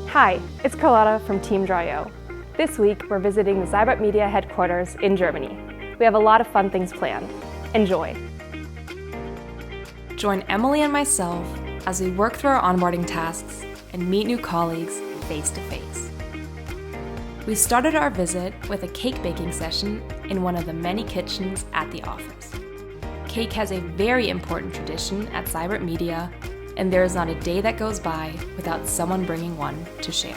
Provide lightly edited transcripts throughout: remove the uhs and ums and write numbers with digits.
Hi, it's Carlotta from Team Draw.io. This week, we're visiting the Seibert Media Headquarters in Germany. We have a lot of fun things planned. Enjoy. Join Emily and myself as we work through our onboarding tasks and meet new colleagues face to face. We started our visit with a cake baking session in one of the many kitchens at the office. Cake has a very important tradition at Seibert Media, and there is not a day that goes by without someone bringing one to share.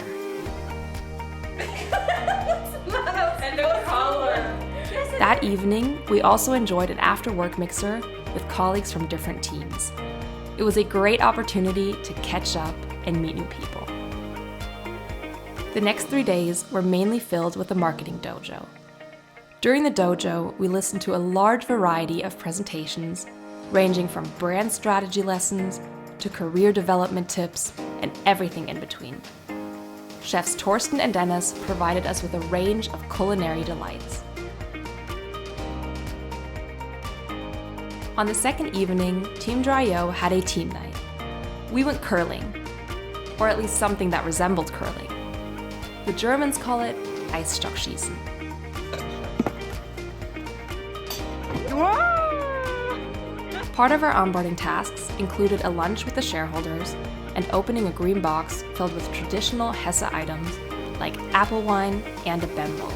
That evening, we also enjoyed an after-work mixer with colleagues from different teams. It was a great opportunity to catch up and meet new people. The next 3 days were mainly filled with the marketing dojo. During the dojo, we listened to a large variety of presentations, ranging from brand strategy lessons to career development tips and everything in between. Chefs Torsten and Dennis provided us with a range of culinary delights. On the second evening, Team Draw.io had a team night. We went curling, or at least something that resembled curling. The Germans call it Eisstockschießen. Part of our onboarding tasks included a lunch with the shareholders and opening a green box filled with traditional Hesse items like apple wine and a bembo.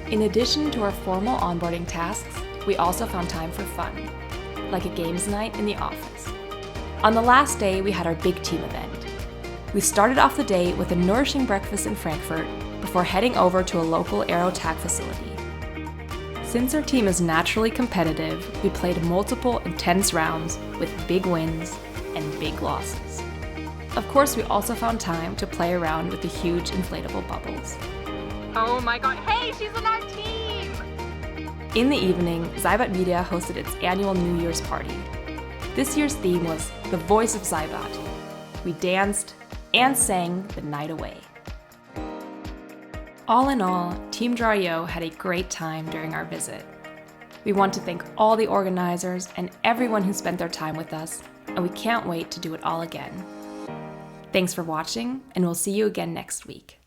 In addition to our formal onboarding tasks, we also found time for fun, like a games night in the office. On the last day, we had our big team event. We started off the day with a nourishing breakfast in Frankfurt before heading over to a local aerotag facility. Since our team is naturally competitive, we played multiple intense rounds with big wins and big losses. Of course, we also found time to play around with the huge inflatable bubbles. Oh my god, hey, she's on our team! In the evening, Seibert Media hosted its annual New Year's party. This year's theme was The Voice of Seibert. We danced and sang the night away. All in all, Team Draw.io had a great time during our visit. We want to thank all the organizers and everyone who spent their time with us, and we can't wait to do it all again. Thanks for watching, and we'll see you again next week.